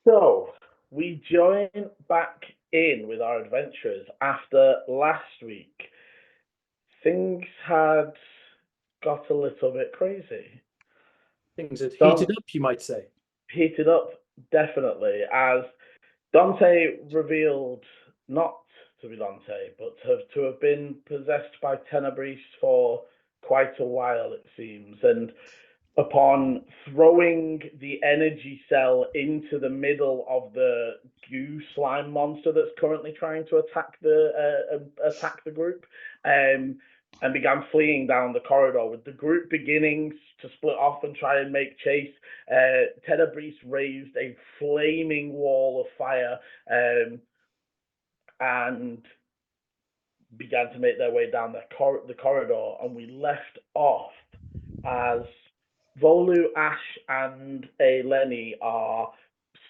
So, we join back in with our adventurers after last week. Things had got a little bit crazy. Things had heated up, you might say. Heated up, definitely, as Dante revealed not to be Dante, but to have been possessed by Tenebris for quite a while, it seems. And upon throwing the energy cell into the middle of the goo slime monster that's currently trying to attack the group, and began fleeing down the corridor, with the group beginning to split off and try and make chase. Tenebris raised a flaming wall of fire and began to make their way down the corridor, and we left off as Volu, Ash, and Lenny are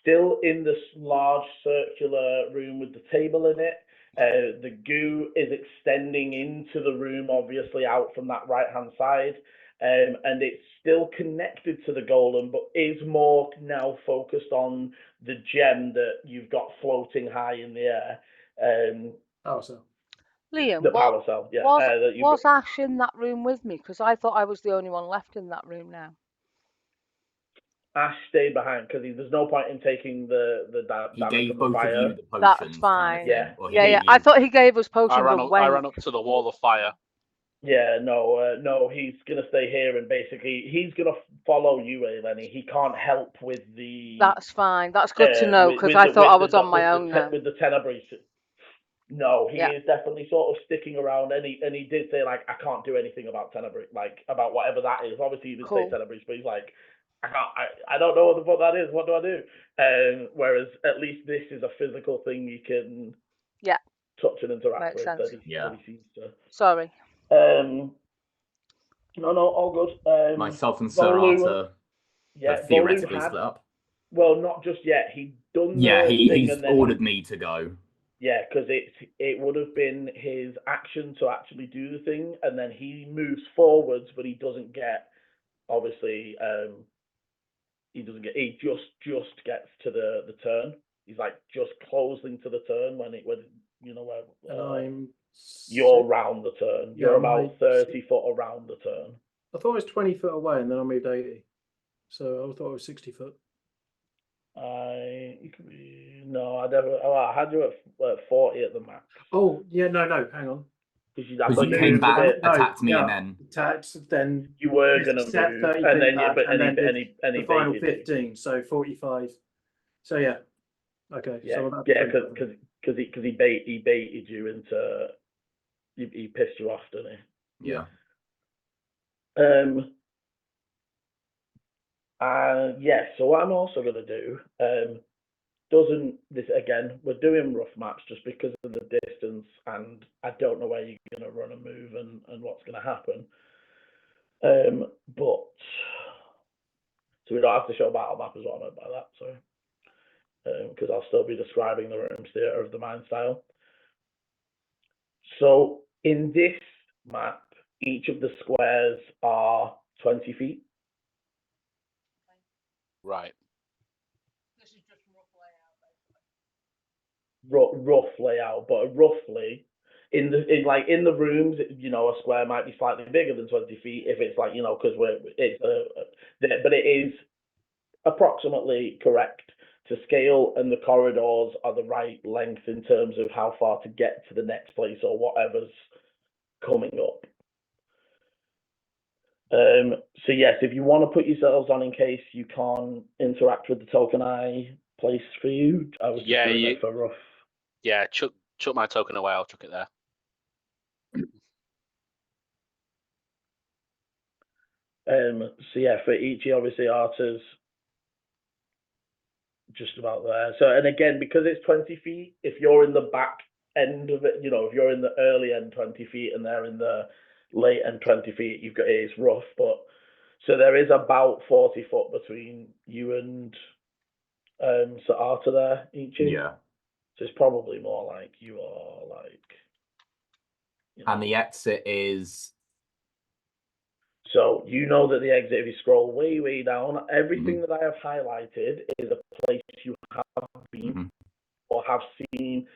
still in this large circular room with the table in it. The goo is extending into the room, obviously out from that right-hand side, and it's still connected to the golem, but is more now focused on the gem that you've got floating high in the air. So. Liam, The power cell, yeah. Was Ash in that room with me? Because I thought I was the only one left in that room now. Ash stayed behind because there's no point in taking the He gave both fire. of you the potions. That's fine. Yeah. Yeah. I thought he gave us potions. I ran up to the wall of fire. Yeah, no, he's gonna stay here and basically he's gonna follow you, Lenny. He can't help with the. That's fine. That's good to know because I thought I was on my own now. With the Tenebris. No, he is definitely sort of sticking around, and he did say like, I can't do anything about Tenebris, like about whatever that is. Obviously, he did say Tenebris, but he's like, I don't know what the fuck that is. What do I do? Whereas at least this is a physical thing you can touch and interact with. That he seems to. Sorry. No, all good. Myself and Sir Arthur have theoretically split up. Well, not just yet. He's done. Yeah, he's ordered me to go. Yeah, because it would have been his action to actually do the thing, and then he moves forwards, but he doesn't get. Obviously, he doesn't get. He just gets to the turn. He's like just closing to the turn when you know where. You're round the turn. You're about 30 foot around the turn. I thought I was 20 foot away, and then I moved 80. So I thought I was 60 foot. You could be I had you at 40 at the max. Oh yeah, no, hang on. Because you came back, attacked me, and then attacked. Then you were gonna move, and then the final 15, so 45. So yeah, okay. Yeah, so about because he baited you into. He pissed you off, didn't he? Yeah. So what I'm also going to do, we're doing rough maps just because of the distance, and I don't know where you're going to run and move and what's going to happen. But, so we don't have to show a battle map is what I meant by that, sorry. Because I'll still be describing the room's theatre of the mind style. So, in this map, each of the squares are 20 feet. Right. This is just rough layout, but roughly in the rooms, a square might be slightly bigger than 20 feet if it's because but it is approximately correct to scale, and the corridors are the right length in terms of how far to get to the next place or whatever's coming up. So yes, if you want to put yourselves on in case you can't interact with the token eye place for you, I was just doing it for rough. Yeah, chuck my token away. I'll chuck it there. So yeah, for Ichi, obviously Arthur's just about there. So, and again, because it's 20 feet, if you're in the back end of it, if you're in the early end 20 feet and they're in the late end 20 feet, it's rough, but so there is about 40 foot between you and Sir Arthur there, Ichi. Yeah. So it's probably more like you are like. And the exit is. So you know that the exit, if you scroll way, way down, everything that I have highlighted is a place you have been or have seen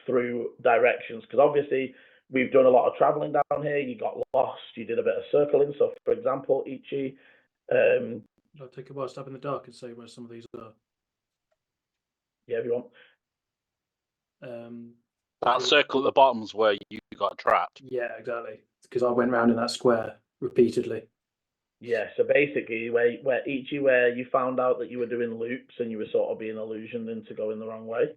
through directions. Because obviously we've done a lot of traveling down here. You got lost. You did a bit of circling. So, for example, Ichi. I'll take a while step in the dark and say where some of these are. Yeah, if you want. That circle at the bottom's where you got trapped. Yeah, exactly. Because I went round in that square repeatedly. Yeah, so basically, where you found out that you were doing loops and you were sort of being illusioned into going the wrong way.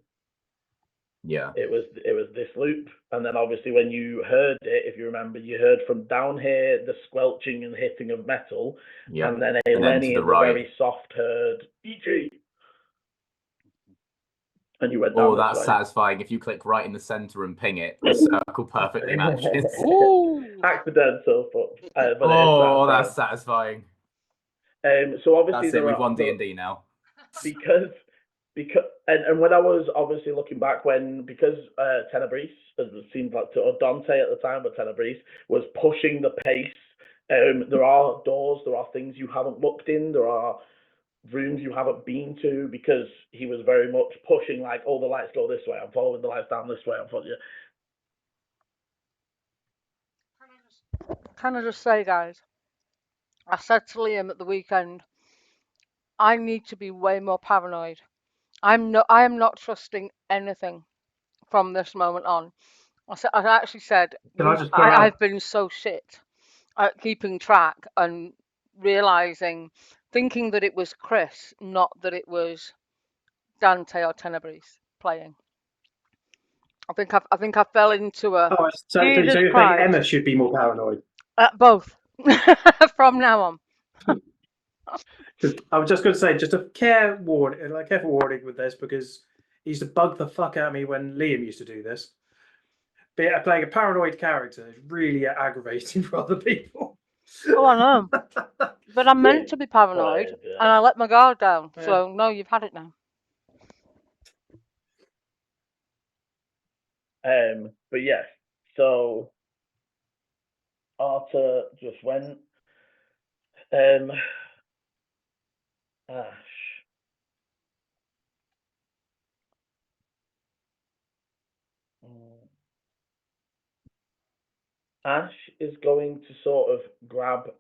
Yeah. It was this loop, and then obviously when you heard it, if you remember, you heard from down here the squelching and hitting of metal, and then Eleni in the very soft heard Ichi. And you went down Oh, that's satisfying. If you click right in the center and ping it, the circle perfectly matches. Accidental, but that's satisfying. So obviously that's it. We've won D&D now. Because and when I was obviously looking back because Tenebris, as it seemed like to Dante at the time, but Tenebris was pushing the pace. There are doors, there are things you haven't looked in, there are rooms you haven't been to, because he was very much pushing like, oh, the lights go this way, I'm following the lights down this way, I'm following you. Can I just say, guys, I said to Liam at the weekend, I need to be way more paranoid. I am not trusting anything from this moment on. I actually said, I've been so shit at keeping track and thinking that it was Chris, not that it was Dante or Tenebris playing. I think I fell into a. Oh, so you're saying Emma should be more paranoid? Both. From now on. I was just going to say, just a careful warning with this, because he used to bug the fuck out of me when Liam used to do this. But playing a paranoid character is really aggravating for other people. Oh, I know. But I'm meant to be paranoid, and I let my guard down. Yeah. So, no, you've had it now. But yes, so Arthur just went. Ash is going to sort of grab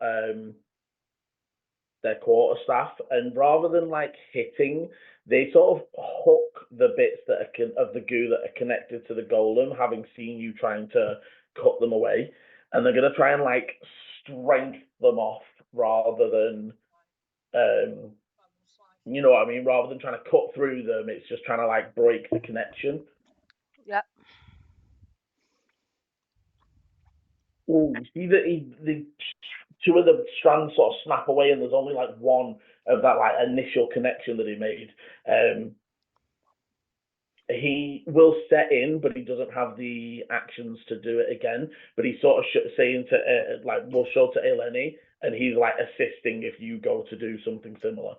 their quarterstaff, and rather than like hitting, they sort of hook the bits that are of the goo that are connected to the golem, having seen you trying to cut them away, and they're going to try and like strength them off rather than you know what I mean, rather than trying to cut through them. It's just trying to like break the connection. Yep. Oh, you see that the two of the strands sort of snap away, and there's only like one of that like initial connection that he made. He will set in, but he doesn't have the actions to do it again. But he's sort of saying to we'll show to Eleni, and he's like assisting if you go to do something similar.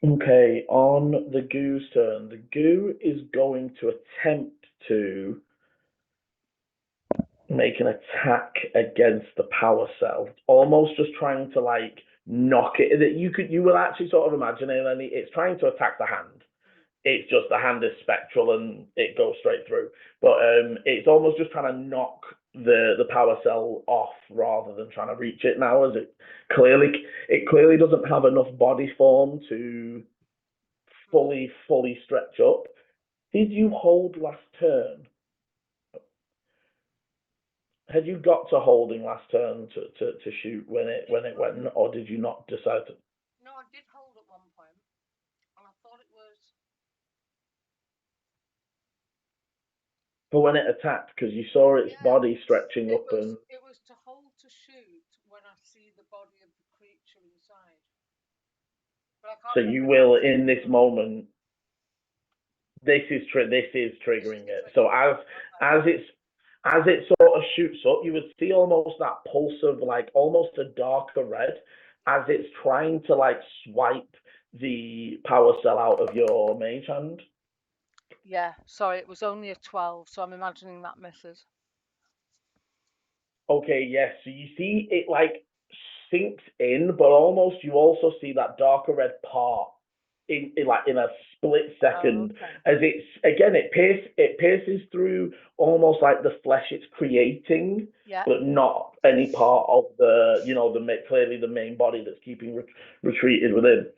Okay, on the goo's turn, the goo is going to attempt to make an attack against the power cell, almost just trying to like knock it. That you will actually sort of imagine, Eleni, it's trying to attack the hand. It's just the hand is spectral and it goes straight through. But it's almost just trying to knock the power cell off rather than trying to reach it now, as it clearly doesn't have enough body form to fully stretch up. Did you hold last turn? Had you got to holding last turn to shoot when it went, or did you not decide to? No, I did hold at one point, and I thought it was. But when it attacked, because you saw its body stretching up, and it was to hold to shoot when I see the body of the creature inside. But I can't. So you will in this moment. This is triggering it. So as it sort of shoots up, you would see almost that pulse of like almost a darker red as it's trying to like swipe the power cell out of your mage hand. Yeah, sorry, it was only a 12, so I'm imagining that misses. Okay, yes. So you see it like sinks in, but almost you also see that darker red part in a split second, Okay. as it pierces through almost like the flesh it's creating, Yeah. but not any part of the clearly the main body that's keeping retreated within.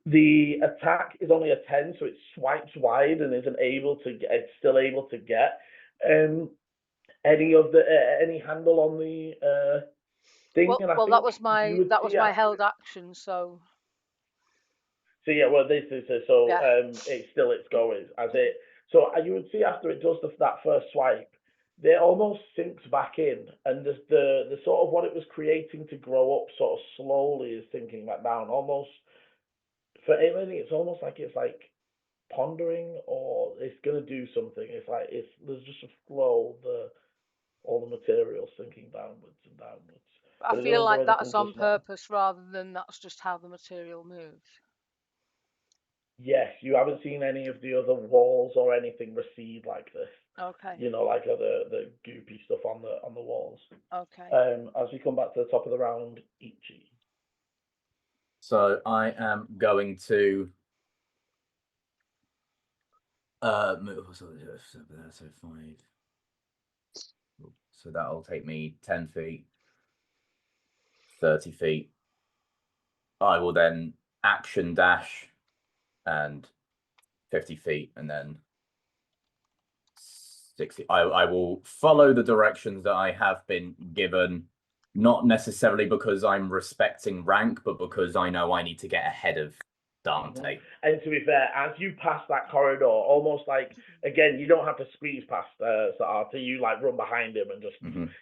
The attack is only a 10, so it swipes wide and isn't able to get. It's still able to get any handle on the thing. Well, And I well, think that was my you would see my held action. So So yeah, well, this is it's still its going as it. So you would see after it does that first swipe, it almost sinks back in, and the sort of what it was creating to grow up sort of slowly is sinking back down. Almost for Ailey, it's almost like it's like pondering or it's gonna do something. It's like there's just a flow all the material sinking downwards and downwards. I But it feel doesn't do like anything that's on just now. purpose rather than that's just how the material moves. Yes, you haven't seen any of the other walls or anything recede like this. Okay. Like the goopy stuff on the walls. Okay. As we come back to the top of the round, Ichi. So I am going to move. So 5. So that'll take me 10 feet, 30 feet. I will then action dash and 50 feet, and then 60. I will follow the directions that I have been given, not necessarily because I'm respecting rank, but because I know I need to get ahead of Dante. And to be fair, as you pass that corridor, almost like again, you don't have to squeeze past Sarta. You like run behind him and just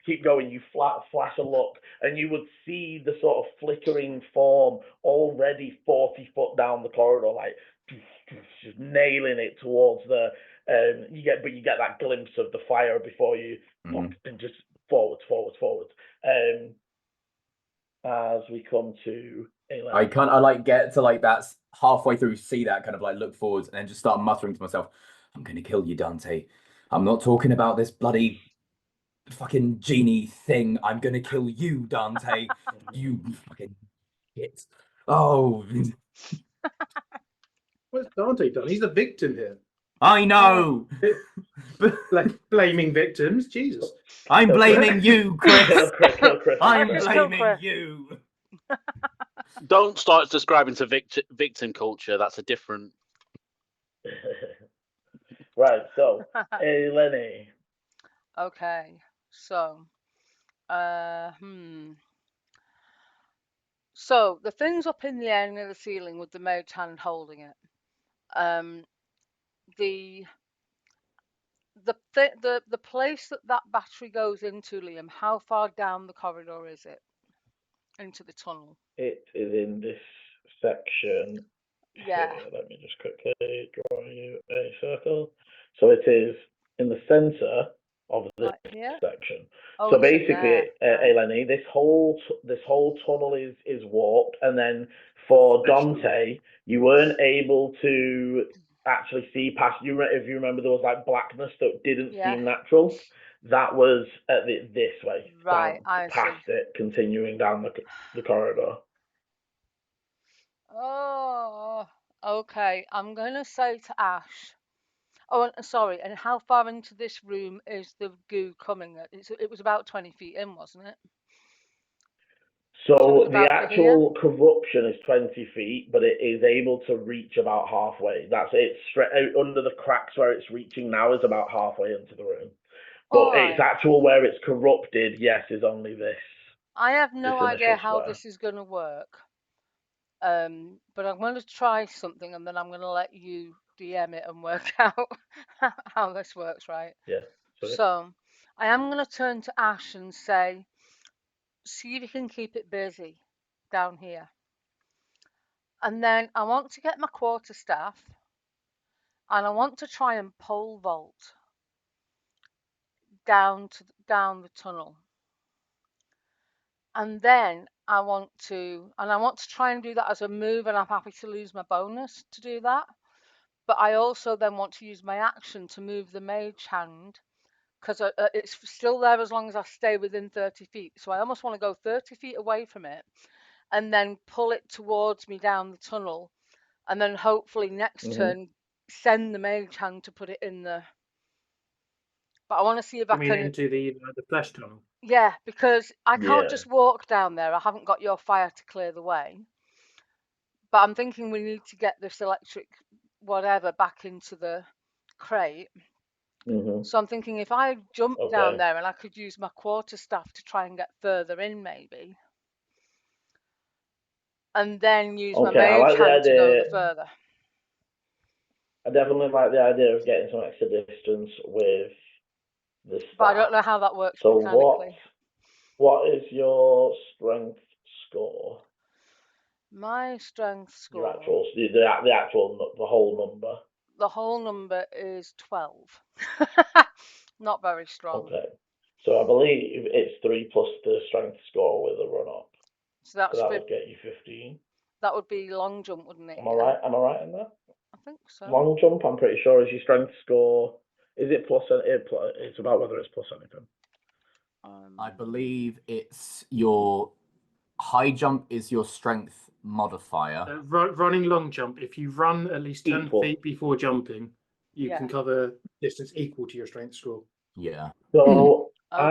keep going. You flash a look, and you would see the sort of flickering form already 40 foot down the corridor, like just nailing it towards the. You get that glimpse of the fire before you, and just forwards. As we come to Elena. I like get to like that's halfway through, see that kind of like look forwards, and then just start muttering to myself, "I'm gonna kill you, Dante. I'm not talking about this bloody fucking genie thing. I'm gonna kill you, Dante. You fucking shit. Oh, What's Dante done? He's the victim here. I know. Like blaming victims. Jesus. I'm blaming you, Chris. Kill Chris. I'm Just kill blaming Chris. you. Don't start describing to victim culture. That's a different. Right. So, Eleni. Okay. So, So the thing's up in the air near the ceiling with the mage hand holding it. The place that battery goes into, Liam, how far down the corridor is it into the tunnel? It is in this section. Yeah. Here. Let me just quickly draw you a circle. So it is in the center of this section. Oh, so basically, Eleni, this whole tunnel is warped, and then for Dante, you weren't able to actually see past. If you remember, there was like blackness that didn't seem natural. That was at this way, right? down, past it, continuing down the corridor. Oh, okay. I'm gonna say to Ash. Oh, sorry. And how far into this room is the goo coming? It was about 20 feet in, wasn't it? So the actual corruption is 20 feet, but it is able to reach about halfway. That's it. Straight out under the cracks where it's reaching now is about halfway into the room. But its actual where it's corrupted, yes, is only this. I have no idea how this is going to work. But I'm going to try something, and then I'm going to let you DM it and work out how this works, right? Yeah. So I am going to turn to Ash and say, see if you can keep it busy down here. And then I want to get my quarterstaff, and I want to try and pole vault down the tunnel. And then I want to try and do that as a move, and I'm happy to lose my bonus to do that. But I also then want to use my action to move the mage hand, because it's still there as long as I stay within 30 feet. So I almost want to go 30 feet away from it and then pull it towards me down the tunnel and then hopefully next Mhm. turn send the mage hand to put it in there. But I want to see if I Coming can. into the flesh tunnel. Yeah, because I can't Yeah. just walk down there. I haven't got your fire to clear the way. But I'm thinking we need to get this electric whatever back into the crate. Mhm. So I'm thinking if I jump down Okay. there and I could use my quarterstaff to try and get further in, maybe, and then use my Okay, I mage like the hand to go idea. the further. I definitely like the idea of getting some extra distance with the But I don't staff. know how that works So mechanically. what is your strength score? My strength Your score, actual the actual the whole number. the whole number is 12. Not very strong. Okay. So I believe it's 3 plus the strength score with a run up. So that's So that would get you 15. that would be long jump, wouldn't it? Am I right? Am I right in that? I think so. Long jump, I'm pretty sure, is your strength score. Is it plus? It's about whether it's plus anything. I believe it's your high jump is your strength modifier. Running long jump. If you run at least 10 Equal. feet before jumping, you Yeah. can cover distance equal to your strength score. Yeah. So Okay.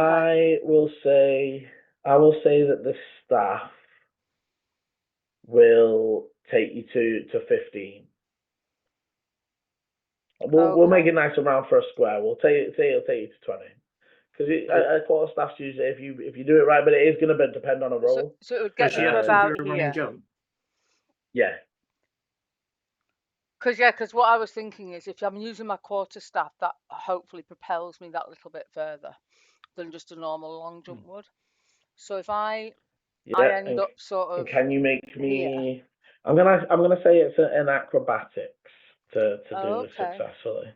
I will say that the staff will take you to 15. We'll make Okay. it nice and round for a square. We'll it'll take you to 20. Because a quarter staff's usually if you do it right, but it is going to depend on a roll. So it would get Does me she to have to about do a running here. jump? Yeah. Because what I was thinking is if I'm using my quarterstaff, that hopefully propels me that little bit further than just a normal long jump would. So if I Yeah. end up sort And of can you make here. me? I'm gonna say it's an acrobatics to do this Okay. successfully.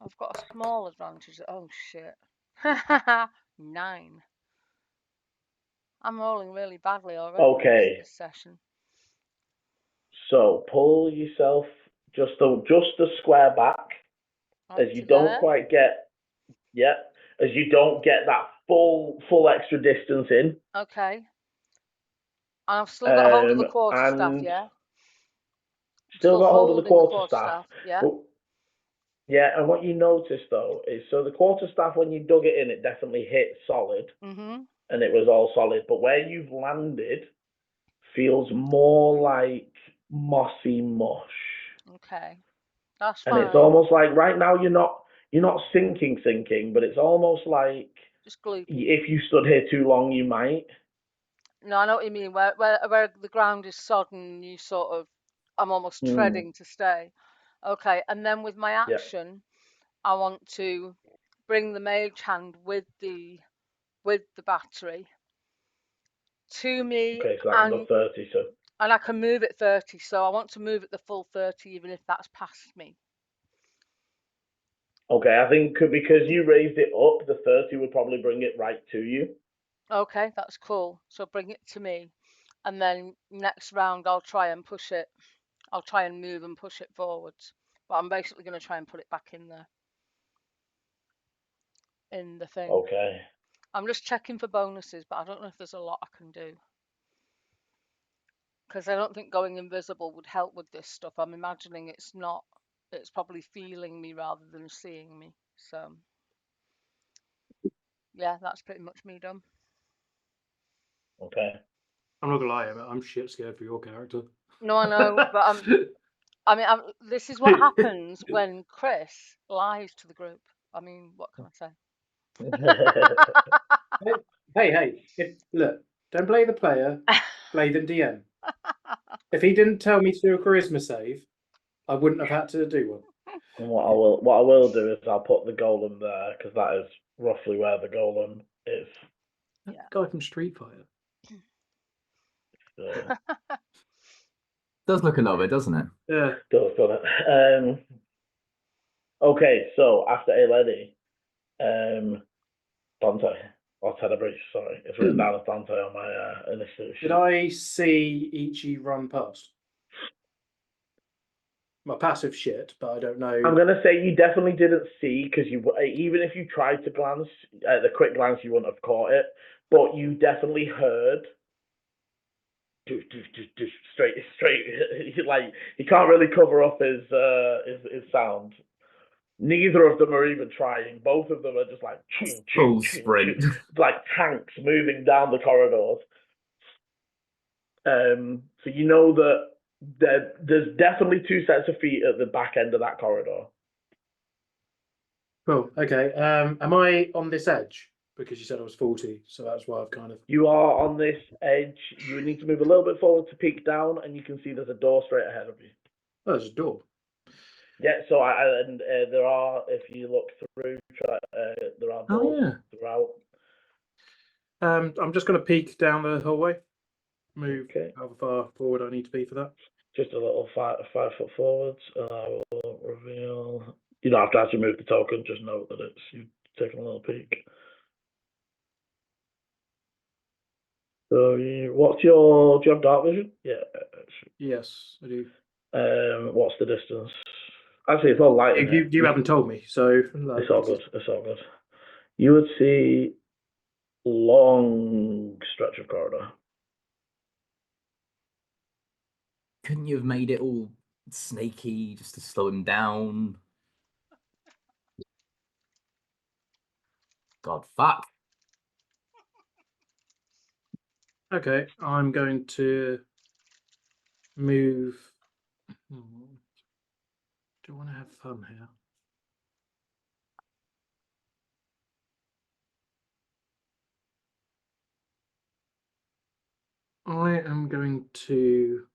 I've got a small advantage. Oh shit. 9. I'm rolling really badly already Okay. this session. So pull yourself just a square back as you don't quite get as you don't get that full extra distance in. Okay. And I've still got hold of the And quarterstaff, yeah? still got hold of the holding the quarterstaff. yeah. But, yeah, and what you notice though is so the quarterstaff when you dug it in, it definitely hit solid, Mhm. and it was all solid. But where you've landed feels more like mossy mush. Okay. That's And fine. it's almost like right now you're not sinking, but it's almost like just gloopy. if you stood here too long, you might. No, I know what you mean. Where the ground is sodden, you sort of, I'm almost treading to stay. Okay, and then with my action, I want to bring the mage hand with the battery to me, Okay, so that can go 30. So and I can move it 30. So I want to move it the full 30, even if that's past me. okay, I think because you raised it up, the 30 would probably bring it right to you. Okay, that's cool. So bring it to me, and then next round I'll try and push it. I'll try and move and push it forwards. But I'm basically going to try and put it back in there. In the thing. Okay. I'm just checking for bonuses, but I don't know if there's a lot I can do. Because I don't think going invisible would help with this stuff. I'm imagining it's not. It's probably feeling me rather than seeing me. So, yeah, that's pretty much me done. Okay. I'm not gonna lie, I'm shit scared for your character. No, I know, but this is what happens when Chris lies to the group. I mean, what can I say? Hey! Look, don't play the player, play the DM. If he didn't tell me to do a charisma save, I wouldn't have had to do one. And what I will do is I'll put the golem there because that is roughly where the golem is. Yeah. Guy from Street Fighter. Does look a little bit, doesn't it? Yeah. Does it? Okay, so after A Lady, Dante or Tenebrae, sorry, it's written down as Dante on my initiative sheet. Did I see Ichi run past? My passive shit, but I don't know. I'm gonna say you definitely didn't see because even if you tried to glance at the quick glance, you wouldn't have caught it. But you definitely heard straight. Like he can't really cover up his sound. Neither of them are even trying. Both of them are just like Full sprint. like tanks moving down the corridors. So you know that there's definitely 2 sets of feet at the back end of that corridor. Cool. Okay. Am I on this edge? Because you said I was 40, so that's why I've kind of. You are on this edge. You would need to move a little bit forward to peek down, and you can see there's a door straight ahead of you. Oh, there's a door. Yeah. So there are, if you look through, there are doors throughout. I'm just going to peek down the hallway. Move. Okay. How far forward I need to be for that? Just a little 5 foot forwards, and I will reveal. You don't have to actually move the token. Just note that it's you taking a little peek. So what's your? Do you have dark vision? Yeah. Yes, I do. What's the distance? Actually, it's all light. You haven't told me, so it's all good. It's all good. You would see long stretch of corridor. Couldn't you have made it all snaky just to slow him down? God, fuck. Okay, I'm going to move. Do I want to have fun here? I am going to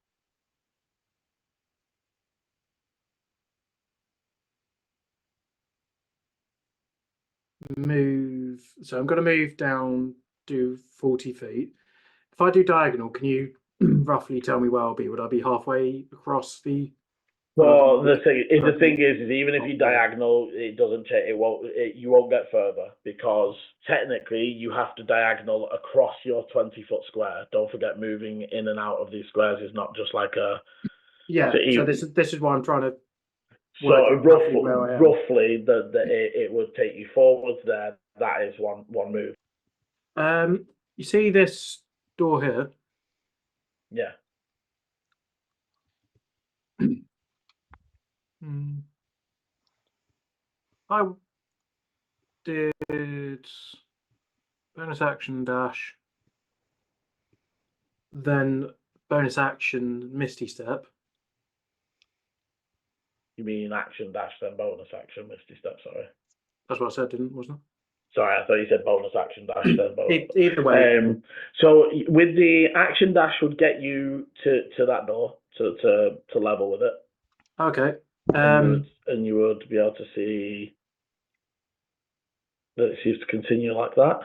move. So I'm going to move down, do 40 feet. If I do diagonal, can you roughly tell me where I'll be? Would I be halfway across the? Well, the thing is even if you diagonal, it doesn't take. You won't get further because technically you have to diagonal across your 20-foot square. Don't forget, moving in and out of these squares is not just like a. Yeah. So this is why I'm trying to. So roughly, it would take you forwards there. That is one move. You see this door here? Yeah. I did bonus action dash, then bonus action Misty Step. You mean action dash then bonus action Misty Step? Sorry. That's what I said, wasn't it? Sorry, I thought you said bonus action dash then bonus. Either way. So with the action dash would get you to that door to level with it. Okay. And you would be able to see that it seems to continue like that.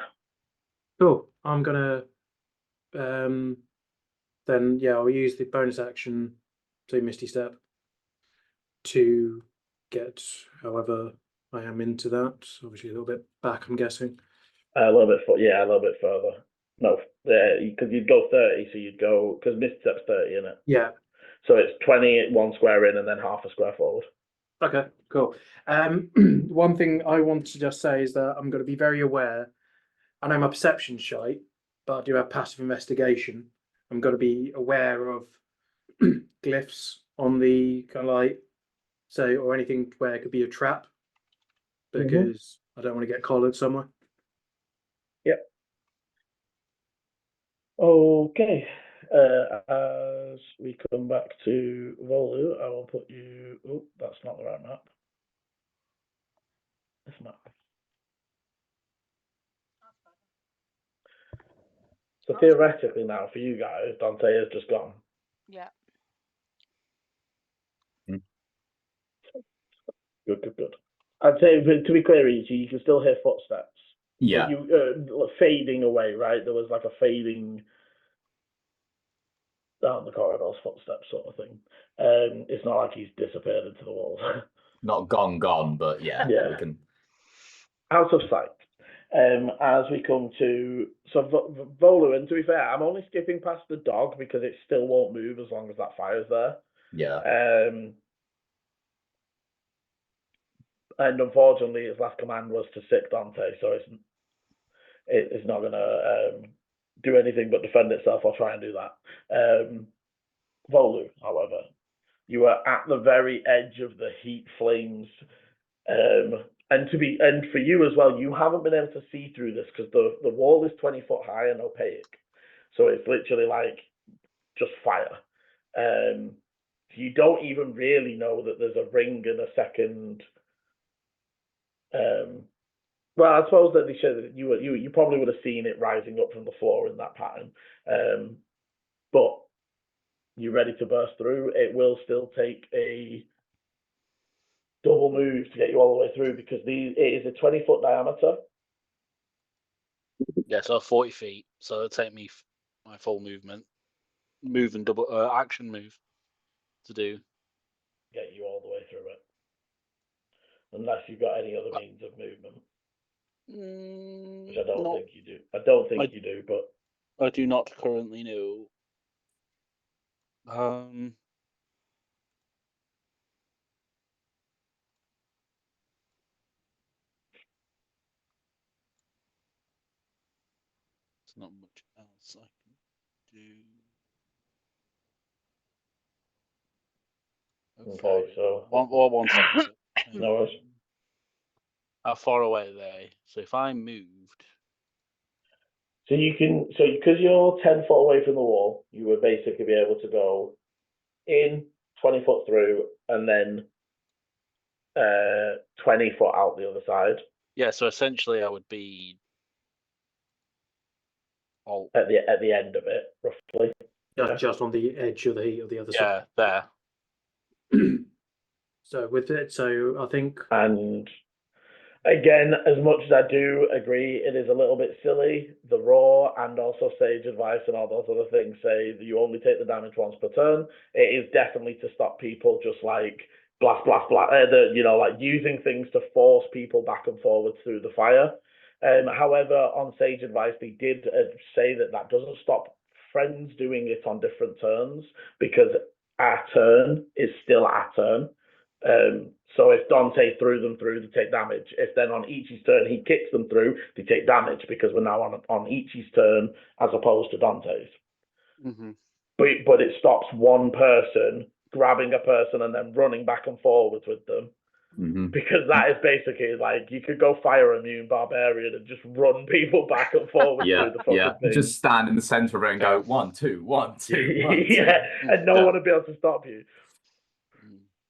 Cool. I'm gonna then I'll use the bonus action to Misty Step to get however I am into that. Obviously a little bit back, I'm guessing. A little bit further. No, because you'd go 30, so you'd go because Misty Step's 30, isn't it? Yeah. So it's 20 1 square in and then half a square forward. Okay, cool. One thing I want to just say is that I'm going to be very aware. I know my perception's shite, but I do have passive investigation. I'm going to be aware of glyphs on the kind of like, or anything where it could be a trap, because I don't want to get collared somewhere. Yep. Okay. As we come back to Volu, I will put you. Oh, that's not the right map. It's not. So theoretically, now for you guys, Dante has just gone. Yeah. Good. I'd say, to be clear, you can still hear footsteps. Yeah. You fading away, right? There was like a fading down the corridor's footsteps sort of thing. It's not like he's disappeared into the walls. Not gone, but yeah. We can. Out of sight. As we come to Volu, and to be fair, I'm only skipping past the dog because it still won't move as long as that fire's there. Yeah. And unfortunately, his last command was to sick Dante, so it's not gonna do anything but defend itself or try and do that. Volu, however, you are at the very edge of the heat flames. And for you as well, you haven't been able to see through this because the wall is 20 foot high and opaque. So it's literally like just fire. You don't even really know that there's a ring and a second. Well, I suppose that they said that you probably would have seen it rising up from the floor in that pattern. But you're ready to burst through. It will still take a double move to get you all the way through because it is a 20-foot diameter. Yeah, so 40 feet. So it'll take me my full movement, and double action move to do. Get you all the way through it, unless you've got any other means of movement, which I don't think you do. I don't think you do, but I do not currently know. There's not much else I can do. okay. So one second. no worries. How far away are they? So if I moved, So because you're 10 foot away from the wall, you would basically be able to go in 20 foot through and then 20 foot out the other side. yeah. So essentially, I would be at the end of it, roughly. Just on the edge of the heat of the other side. Yeah, there. So with it, I think. And again, as much as I do agree, it is a little bit silly. The raw and also sage advice and all those other things say that you only take the damage once per turn. It is definitely to stop people just like blast, like using things to force people back and forward through the fire. However, on sage advice, they did say that doesn't stop friends doing it on different turns because our turn is still our turn. So if Dante threw them through, they take damage. If then on Ichi's turn he kicks them through, they take damage because we're now on Ichi's turn as opposed to Dante's. Mm-hmm. But it stops one person grabbing a person and then running back and forwards with them. Mm-hmm. Because that is basically like you could go fire immune barbarian and just run people back and forward through the fucking thing. Just stand in the center of it and go 1, 2, 1, 2, 1, 2. Yeah, and no one would be able to stop you.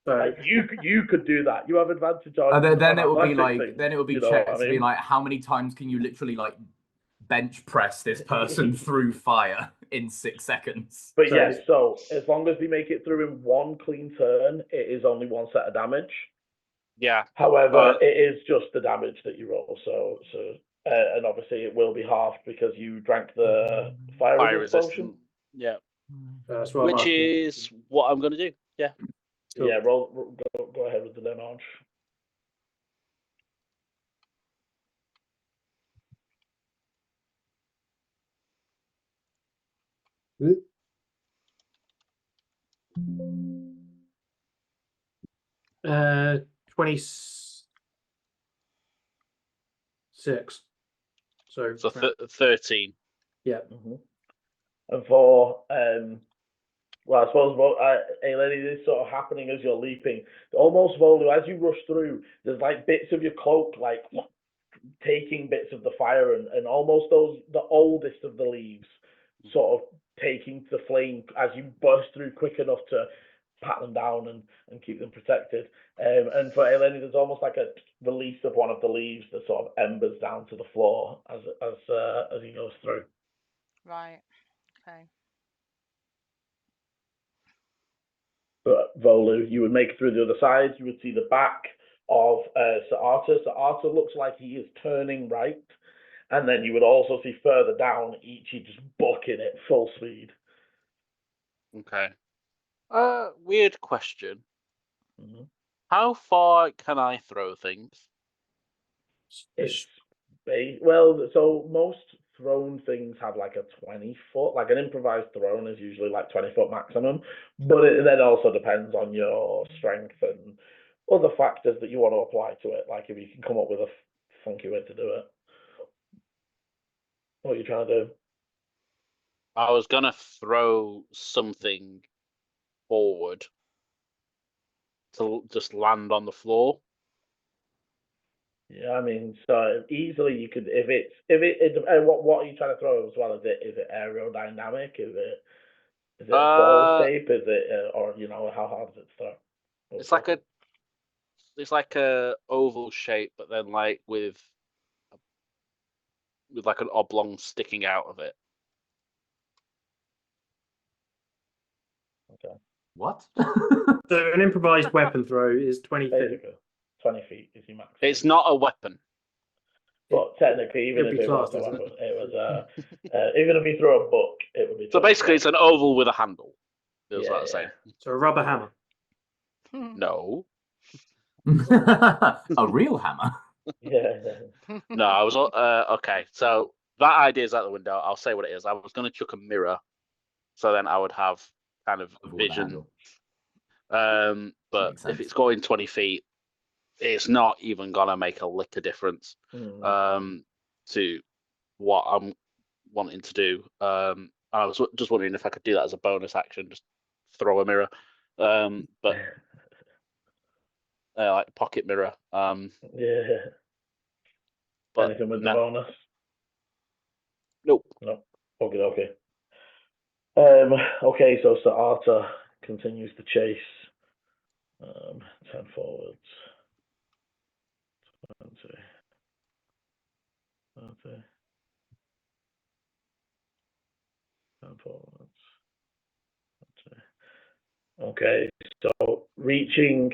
Like you could do that. You have advantage on. Then it would be like like then it would be checked to be like how many times can you literally like bench press this person through fire in 6 seconds. But yes, so as long as they make it through in one clean turn, it is only one set of damage. Yeah. However, it is just the damage that you roll. So and obviously it will be halved because you drank the fire resistant. Yeah. Which is what I'm going to do. Yeah. Cool. Yeah, go ahead with the damage. Uh, 26. So 13. Yeah. Mm-hmm. And for well, I suppose Eleni, this is sort of happening as you're leaping. Almost Volu, as you rush through, there's like bits of your cloak like taking bits of the fire and almost the oldest of the leaves sort of taking the flame as you burst through quick enough to pat them down and keep them protected. And for Eleni, there's almost like a release of one of the leaves that sort of embers down to the floor as he goes through. Right. Okay. But Volu, you would make it through the other side. You would see the back of Sir Arthur. Sir Arthur looks like he is turning right. And then you would also see further down Ichi just bucking it full speed. Okay. Weird question. Mm-hmm. How far can I throw things? So most thrown things have like a 20 foot, like an improvised throne is usually like 20 foot maximum, but it then also depends on your strength and other factors that you want to apply to it, like if you can come up with a funky way to do it. What are you trying to do? I was gonna throw something forward to just land on the floor. Yeah, I mean, so easily you could if what are you trying to throw as well? Is it aerodynamic? Is it a ball shape? Is it or how hard is it to throw? It's like a oval shape, but then like with like an oblong sticking out of it. Okay. What? So an improvised weapon throw is 20 feet. Basically, 20 feet is your max. It's not a weapon. But technically, even It'd if be it was classed a as a- weapon, it was even if you throw a book, it would be. So 20 basically, it's an oval with a handle. Is what I'm Yeah. saying. So a rubber hammer. No, A real hammer. Yeah. no, I was okay. So that idea is out the window. I'll say what it is. I was going to chuck a mirror, so then I would have kind of With the vision. handle. But Makes sense. if it's going 20 feet, it's not even gonna make a lick of difference to what I'm wanting to do. I was just wondering if I could do that as a bonus action, just throw a mirror, but like pocket mirror. Yeah. But Anything with the no, bonus? nope. No. Okay. Okay, so Sir Arthur continues to chase. 10 forwards. 20. 30. 10 forwards. 20. Okay, so reaching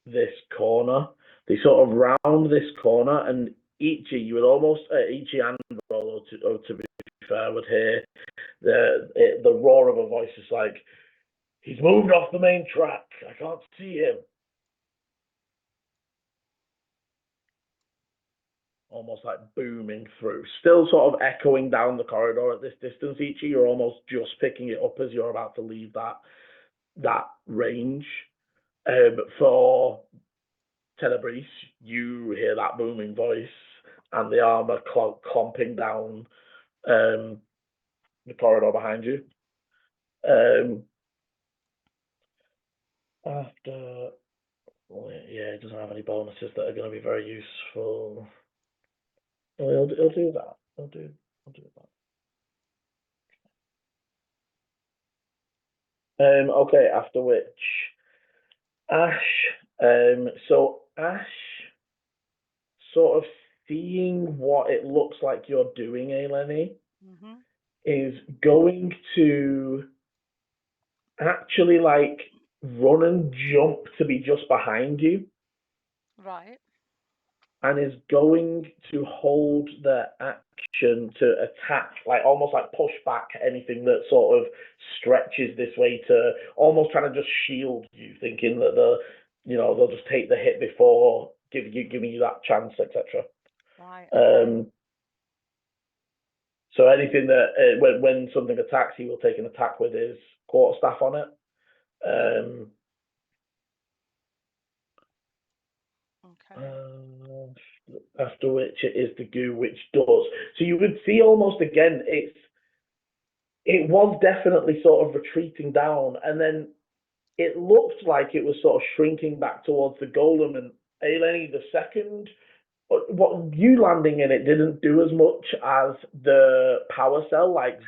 this corner, they sort of round this corner, and Ichi, you would almost Ichi and Rollo, to be fair, would hear the roar of a voice. Is like, he's moved off the main track. I can't see him. Almost like booming through, still sort of echoing down the corridor at this distance. Ichi, you're almost just picking it up as you're about to leave that range. For Tenebris, you hear that booming voice and the armor clomping down the corridor behind you. After, yeah, it doesn't have any bonuses that are going to be very useful. He'll do that. He'll do that. Okay, after which Ash. So Ash, sort of seeing what it looks like you're doing, Eleni, is going to actually like run and jump to be just behind you. Right. And is going to hold the action to attack, like almost like push back anything that sort of stretches this way, to almost trying to just shield you, thinking that they'll just take the hit before giving you that chance, etc. Right. So anything that when something attacks, he will take an attack with his quarterstaff on it. Okay. After which it is the goo, which does. So you would see almost again, it was definitely sort of retreating down, and then it looked like it was sort of shrinking back towards the golem. And Eleni, the second, what you landing in it didn't do as much as the power cell, like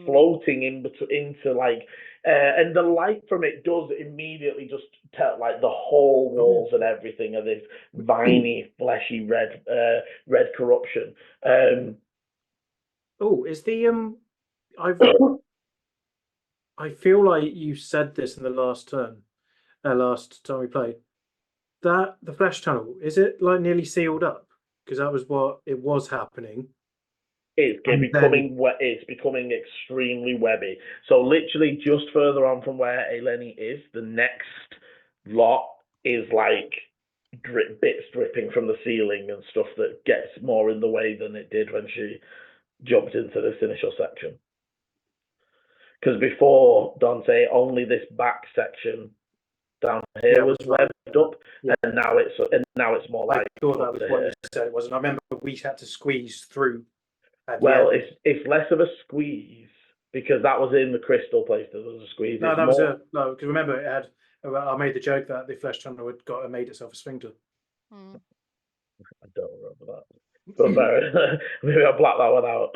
floating into like, and the light from it does immediately just tell like the whole walls and everything of this viney, fleshy red corruption. Is the I feel like you said this in the last turn, last time we played. That the flesh tunnel, is it like nearly sealed up? Because that was what it was happening. It's becoming extremely webby. So literally just further on from where Eleni is, the next lot is like bits dripping from the ceiling and stuff that gets more in the way than it did when she jumped into this initial section. Because before, Dante, only this back section down here was webbed up, and now it's more like. I thought that was what you said it wasn't. I remember we had to squeeze through. And Well, yeah, it's less of a squeeze because that was in the crystal place. There was a squeeze. no, It's that was more- no. Because remember, it had. I made the joke that the flesh tunnel had made itself a sphincter. Mm. I don't remember that. But maybe I'll black that one out.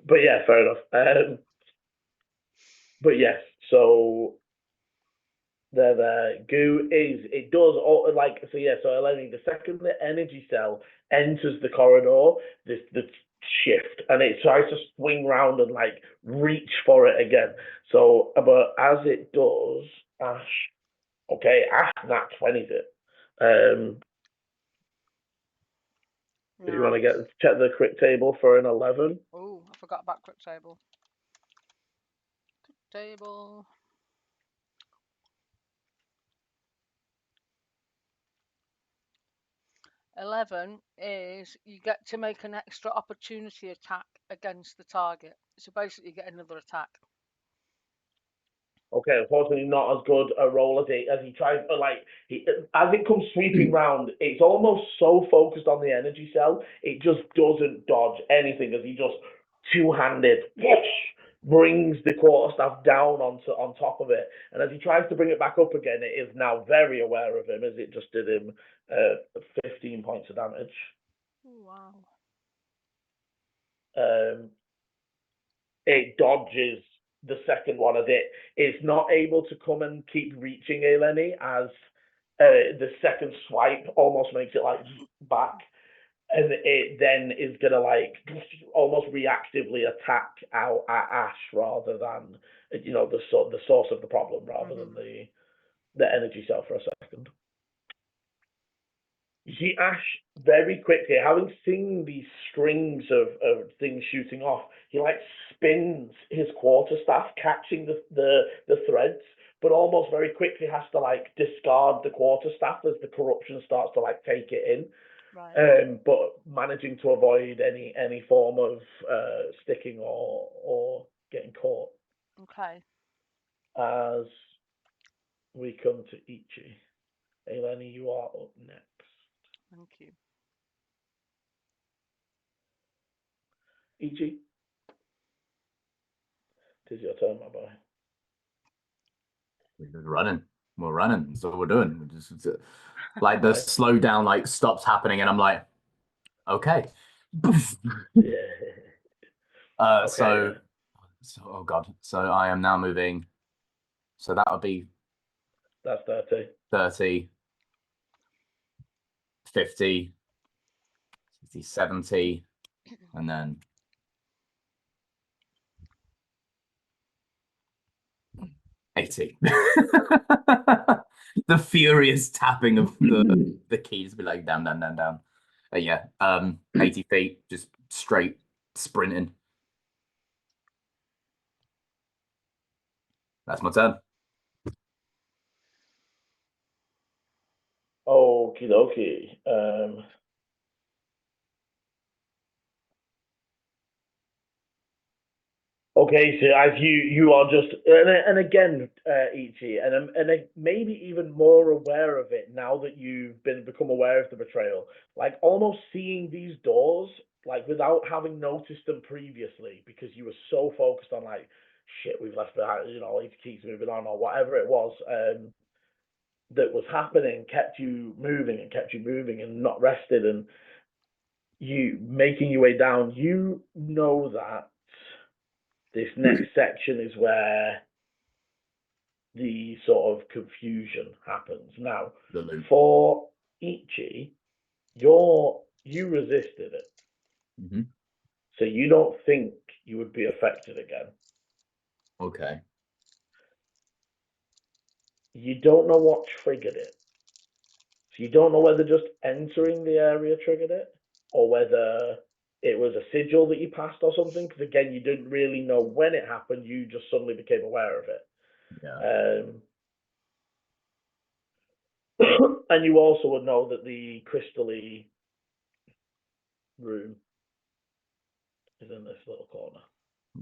But yeah, fair enough. But yes, so the goo is it does all like so yeah. So Eleni, the second the energy cell enters the corridor, the shift and it tries to swing round and like reach for it again. So, but as it does, Ash, okay, Ash nat 20's it. If you want to check the crit table for an 11. Oh, I forgot about crit table. Crit table. $11 is you get to make an extra opportunity attack against the target. So basically, you get another attack. Okay, unfortunately, not as good a roll as he tries. But like, as it comes sweeping round, it's almost so focused on the energy cell, it just doesn't dodge anything as he just two-handed brings the quarterstaff down on top of it. And as he tries to bring it back up again, it is now very aware of him as it just did him 15 points of damage. Wow. It dodges the second one as it's not able to come and keep reaching Eleni as the second swipe almost makes it like back, and it then is gonna like almost reactively attack out at Ash rather than the source of the problem rather than the energy cell for a second. You see Ash very quickly, having seen these strings of things shooting off, he like spins his quarterstaff, catching the threads, but almost very quickly has to like discard the quarterstaff as the corruption starts to like take it in. Right. But managing to avoid any form of sticking or getting caught. Okay. As we come to Ichi. Eleni, you are up next. Thank you. Ichi, it is your turn, my boy. We're running. We're running. That's what we're doing. We're just like the slowdown like stops happening, and I'm like, okay. Yeah. Okay, so oh god. So I am now moving. So that would be that's 30. 30, 50, 60, 70, and then 80. The furious tapping of the keys be like down, down, down, down. Yeah, 80 feet, just straight sprinting. That's my turn. Okie dokie. Okay, so as you are just and again, Ichi, and maybe even more aware of it now that you've become aware of the betrayal, like almost seeing these doors like without having noticed them previously because you were so focused on like shit we've left behind, it keeps moving on or whatever it was that was happening kept you moving and not rested and you making your way down. You know that this next section is where the sort of confusion happens. Now, for Ichi, you resisted it. Mm-hmm. So you don't think you would be affected again. Okay. You don't know what triggered it. So you don't know whether just entering the area triggered it or whether it was a sigil that you passed or something. Because again, you didn't really know when it happened. You just suddenly became aware of it. Yeah. And you also would know that the crystal-y room is in this little corner.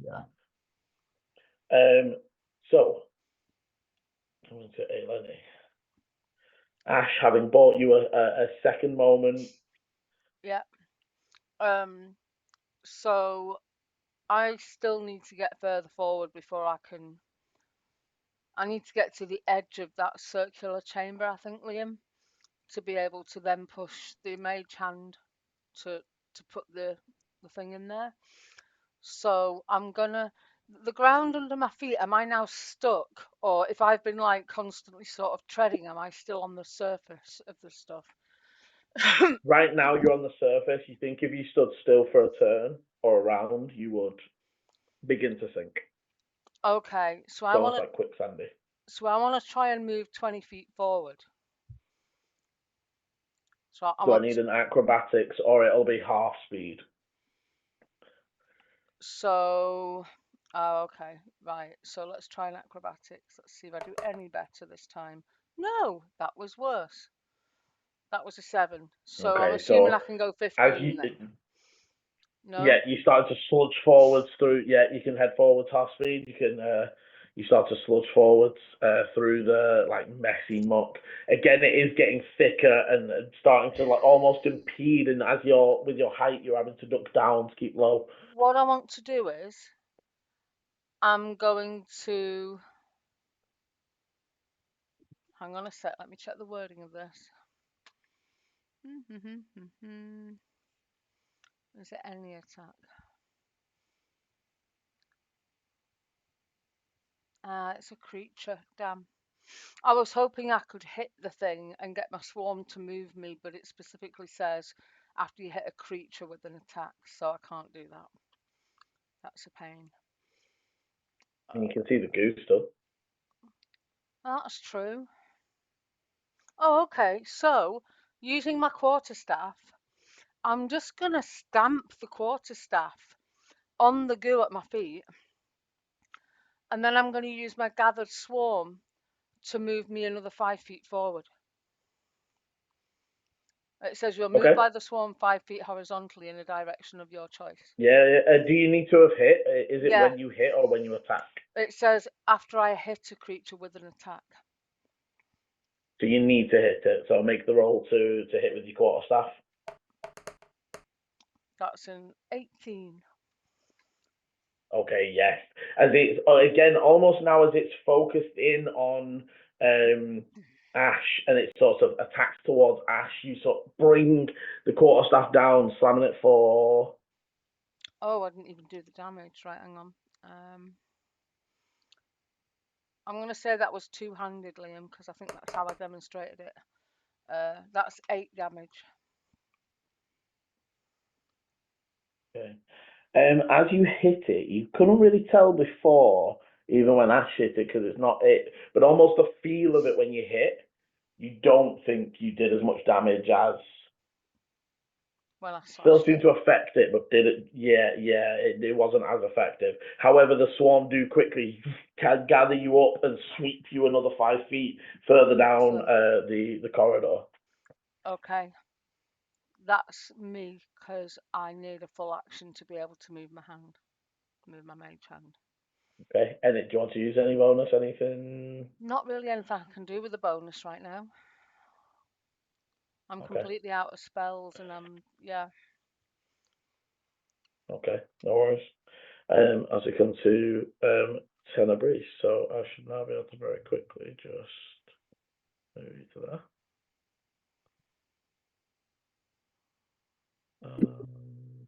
Yeah. So, coming to Eleni. Ash, having bought you a second moment Yeah. So I still need to get further forward before I can. I need to get to the edge of that circular chamber, I think, Liam, to be able to then push the mage hand to put the thing in there. So I'm gonna. The ground under my feet, am I now stuck? Or if I've been like constantly sort of treading, am I still on the surface of the stuff? Right now, you're on the surface. You think if you stood still for a turn or a round, you would begin to sink. Okay, so It's I almost want to. like quicksandy. So I want to try and move 20 feet forward. So I Do I want. need an acrobatics, or it'll be half speed? So. Oh, okay, right. So let's try an acrobatics. Let's see if I do any better this time. No, that was worse. That was a 7. So I'm Okay, assuming so I can go as 15 you, then. No? yeah, you start to sludge forwards through. Yeah, you can head forwards half speed. You start to sludge forwards through the like messy muck. Again, it is getting thicker and starting to like almost impede. And as you're with your height, you're having to duck down to keep low. What I want to do is I'm going to. Hang on a sec, let me check the wording of this. Is it any attack? It's a creature, damn. I was hoping I could hit the thing and get my swarm to move me, but it specifically says after you hit a creature with an attack, so I can't do that. That's a pain. And you can see the goose still. That's true. Oh, okay. So, using my quarterstaff, I'm just going to stamp the quarterstaff on the goo at my feet, and then I'm going to use my gathered swarm to move me another 5 feet forward. It says you'll move Okay. by the swarm 5 feet horizontally in the direction of your choice. Yeah. Do you need to have hit? Is it Yeah. when you hit or when you attack? It says after I hit a creature with an attack. So you need to hit it. So make the roll to hit with your quarterstaff. That's an 18. Okay, yes. As it's again almost now as it's focused in on Ash and it sort of attacks towards Ash, you sort of bring the quarterstaff down, slamming it for. Oh, I didn't even do the damage. Right, hang on. I'm going to say that was two-handed, Liam, because I think that's how I demonstrated it. That's 8 damage. Okay. As you hit it, you couldn't really tell before, even when Ash hit it, because it's not it, but almost the feel of it when you hit, you don't think you did as much damage as. Well, I Still seemed to affect it, but did it? Yeah, it wasn't as effective. However, the swarm do quickly can gather you up and sweep you another 5 feet further down the corridor. Okay. That's me, because I need a full action to be able to move my hand. Move my mage hand. Okay, and do you want to use any bonus, anything? Not really anything I can do with the bonus right now. I'm completely out of spells, and yeah. Okay, no worries. As we come to Tenebris, so I should now be able to very quickly just move you to that.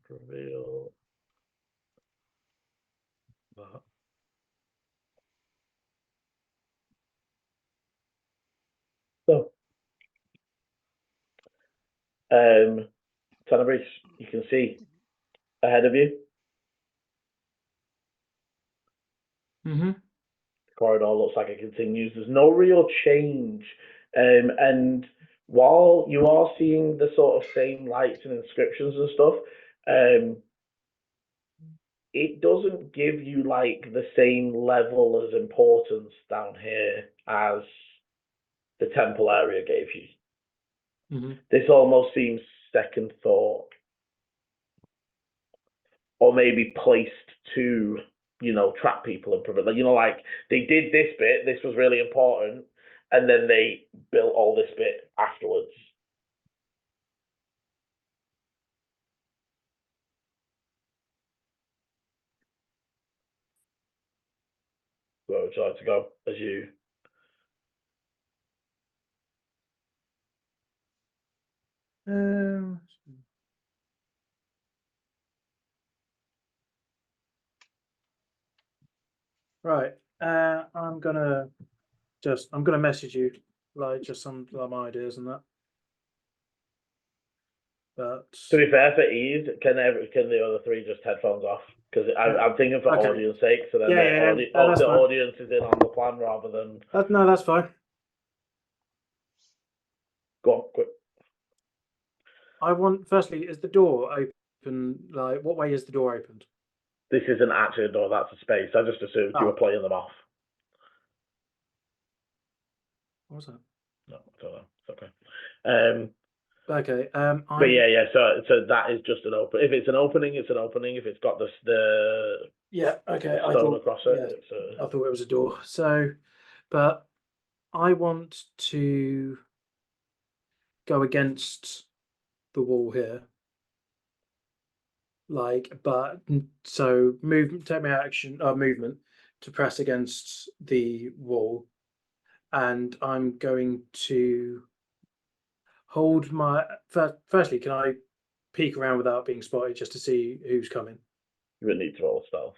Reveal that. So, Tenebris, you can see ahead of you. Mm-hmm. The corridor looks like it continues. There's no real change. And while you are seeing the sort of same lights and inscriptions and stuff, it doesn't give you like the same level of importance down here as the temple area gave you. Mm-hmm. This almost seems second thought, or maybe placed to, trap people and prevent. Like they did this bit. This was really important, and then they built all this bit afterwards. would you like to go as you? Right. I'm gonna message you like just some ideas and that. But To be fair, for ease, can the other three just headphones off? Because I'm thinking for okay. audience sake, so then Yeah, that's the fine. audience is in on the plan rather than. No, that's fine. Go on, quick. I want firstly, is the door open? Like, what way is the door opened? This isn't actually a door, that's a space. I just assumed you were Oh. playing them off. What was that? No, I don't know. It's okay. Okay. But yeah. So that is just an open. If it's an opening, it's an opening. If it's got the Yeah. Okay. stone across it, yeah, it's a. I thought it was a door. So, but I want to go against the wall here. Like, but so take my movement to press against the wall, and I'm going to hold my. Firstly, can I peek around without being spotted just to see who's coming? You would need to roll stealth,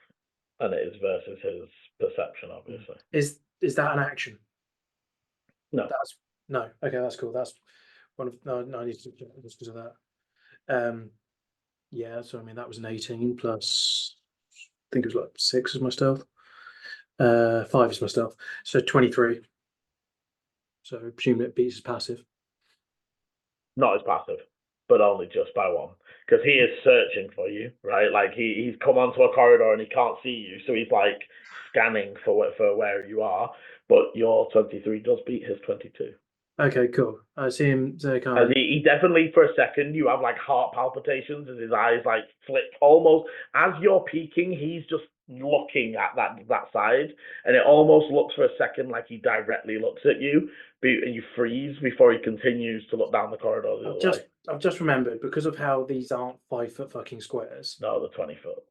and it is versus his perception, obviously. Is that an action? No. No. Okay, that's cool. That's one of no. I need to check just because of that. Yeah. So I mean, that was an 18 plus. I think it was like 6 as my stealth. 5 is my stealth. So 23. So I presume it beats his passive. Not as passive, but only just by one. Because he is searching for you, right? Like he's come onto a corridor and he can't see you, so he's like scanning for where you are. But your 23 does beat his 22. Okay, cool. I see him. So And he definitely, for a second, you have like heart palpitations as his eyes like flick almost as you're peeking. He's just looking at that side, and it almost looks for a second like he directly looks at you, and you freeze before he continues to look down the corridor the other way. I've just remembered because of how these aren't 5-foot fucking squares. No, the 20-foot.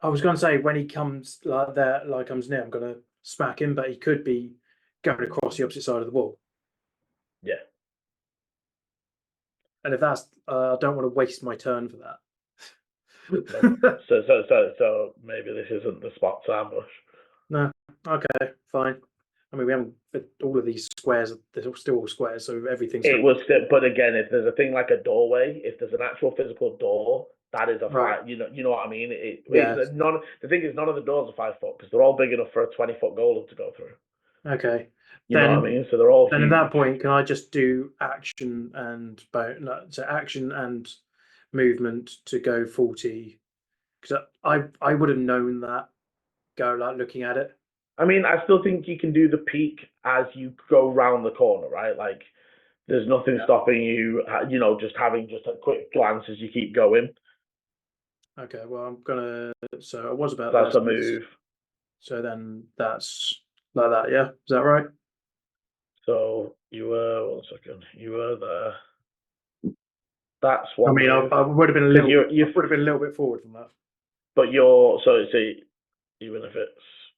I was going to say when he comes comes near, I'm going to smack him, but he could be going across the opposite side of the wall. Yeah. And if that's, I don't want to waste my turn for that. So maybe this isn't the spot to ambush. No. Okay, fine. I mean, we haven't. All of these squares, they're still all squares, so everything's. It was, but again, if there's a thing like a doorway, if there's an actual physical door, that is a Right. 5. You know what I mean? Yeah. It's the thing is, none of the doors are 5 foot because they're all big enough for a 20-foot golem to go through. Okay. You know what I mean? So they're all. Then huge. at that point, can I just do action and action and movement to go 40? Because I would have known that. Go like looking at it. I mean, I still think you can do the peak as you go round the corner, right? Like, there's nothing stopping you. You know, just having just a quick glance as you keep going. Okay. Well, I'm gonna. So I was about. That's a move. So then that's like that. Yeah. Is that right? So you were 1 second. You were there. That's one. I mean, move. I would have been a little. Would have been a little bit forward from that. But see, even if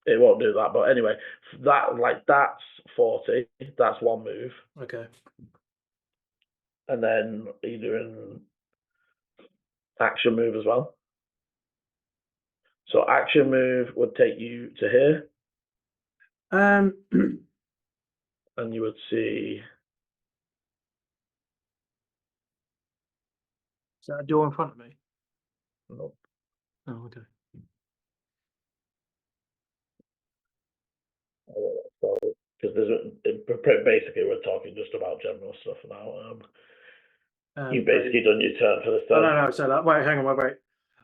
it won't do that. But anyway, that's 40. That's one move. Okay. And then are you doing action move as well? So action move would take you to here. And you would see. Is that a door in front of me? Nope. Oh, okay. So, because basically we're talking just about general stuff now. You've basically done your turn for this turn. No. So wait, hang on, wait.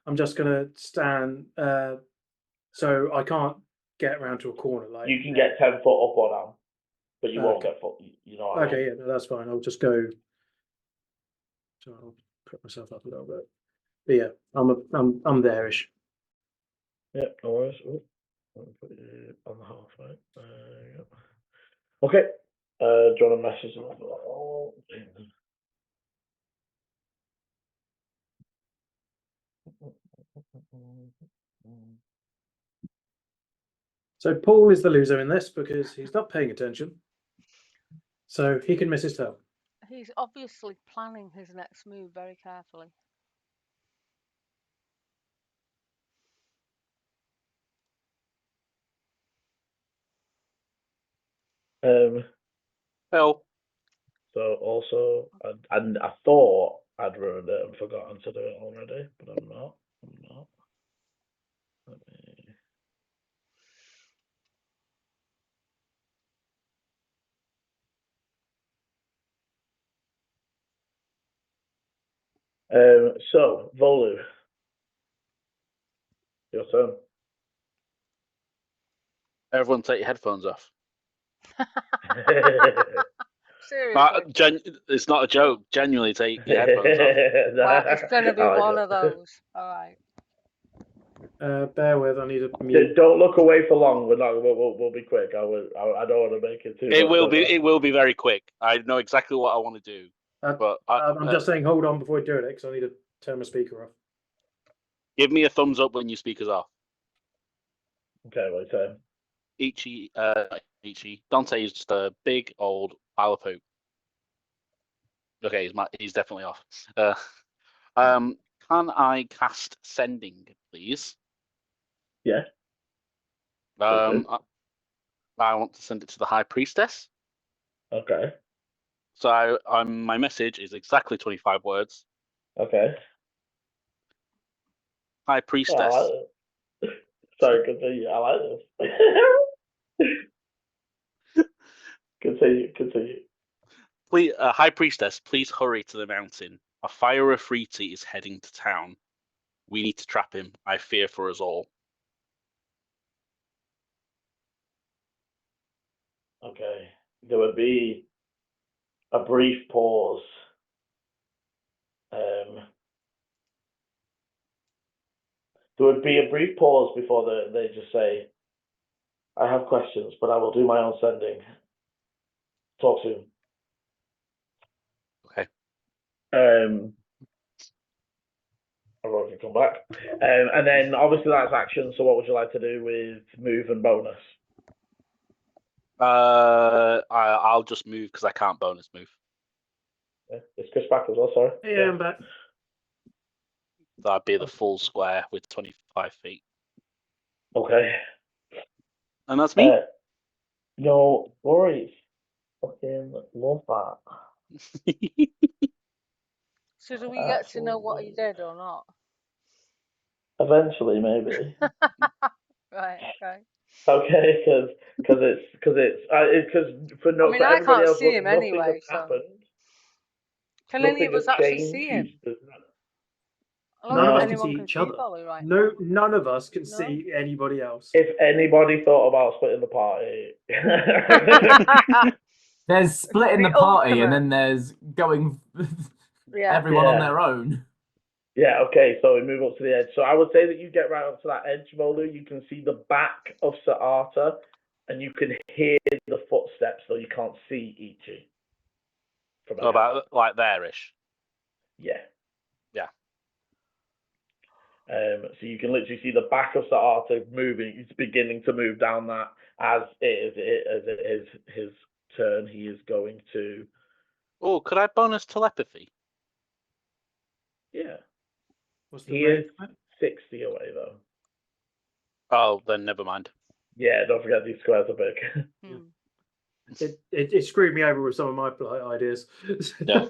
I'm just gonna stand. So I can't get around to a corner. Like you can get 10 foot up or down, but you won't get foot. You know what I mean? Okay, yeah, no, that's fine. I'll just go. So I'll put myself up a little bit. But yeah, I'm there-ish. Yeah, no worries. Let me put you on the half, right? Yep. Okay. Do you want to message them? Oh, So Paul is the loser in this because he's not paying attention. So he can miss his turn. He's obviously planning his next move very carefully. Well, So also, and I thought I'd ruined it and forgotten to do it already, but I'm not. Let me... So Volu, your turn. everyone take your headphones off. Seriously. It's not a joke. Genuinely take your headphones off. Well, it's going to be I like one it. of those. All right. Bear with, I need a mute. Don't look away for long. We'll be quick. I don't want to make it too. It will be very quick. I know exactly what I want to do. But I'm just saying, hold on before I do it, because I need to turn my speaker off. Give me a thumbs up when your speaker's off. Okay, wait, turn. Dante is just a big old pile of poop. Okay, he's definitely off. Can I cast sending, please? Yeah. I want to send it to the High Priestess. Okay. So my message is exactly 25 words. Okay. High Priestess. Oh, I like it. Sorry, continue. I like this. Continue. Please, High Priestess, please hurry to the mountain. A fire Afriti is heading to town. We need to trap him. I fear for us all. Okay. There would be a brief pause. There would be a brief pause before they just say, I have questions, but I will do my own sending. Talk soon. Okay. Everyone can come back. And then obviously that's action, so what would you like to do with move and bonus? I'll just move because I can't bonus move. Yeah. Is Chris back as well, sorry? Yeah, I'm back. That'd be the full square with 25 feet. Okay. And that's me. No worries. Fucking love that. So do we get to know what he did or not? Eventually, maybe. Right. Okay. Okay, because for I mean, I everybody can't else, see him nothing anyway, has so- happened. Can any of Nothing us has actually changed. see him? None I of don't us think can anyone see can each see other. Polly right No, now. none of us can No? see anybody else. If anybody thought about splitting the party, There's splitting the The party, ultimate. and then there's going Yeah. everyone on Yeah. their own. yeah, okay. So we move up to the edge. So I would say that you get right up to that edge, Volu. You can see the back of Sir Arthur, and you can hear the footsteps, though you can't see Ichi. From ahead. About like there-ish. Yeah. Yeah. So you can literally see the back of Sir Arthur moving. He's beginning to move down that as it is his turn. He is going to. Oh, could I bonus telepathy? Yeah. What's the He range is of it? 60 away though. Oh, then never mind. Yeah, don't forget these squares are big. Hmm. It screwed me over with some of my ideas. Yeah.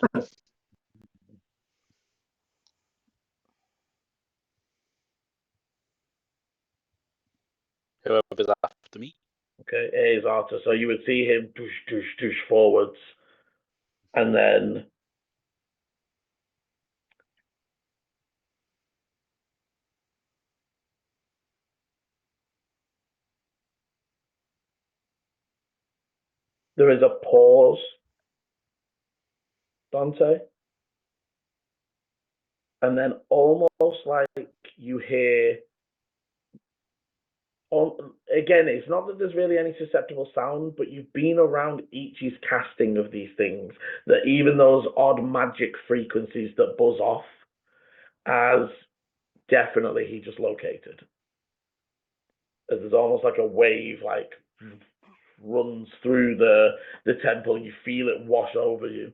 Whoever's after me. Okay, A is Arthur. So you would see him douche forwards, and then there is a pause, Dante, and then almost like you hear. Again, it's not that there's really any susceptible sound, but you've been around Ichi's casting of these things, that even those odd magic frequencies that buzz off, as definitely he just located. as there's almost like a wave like runs through the temple. You feel it wash over you,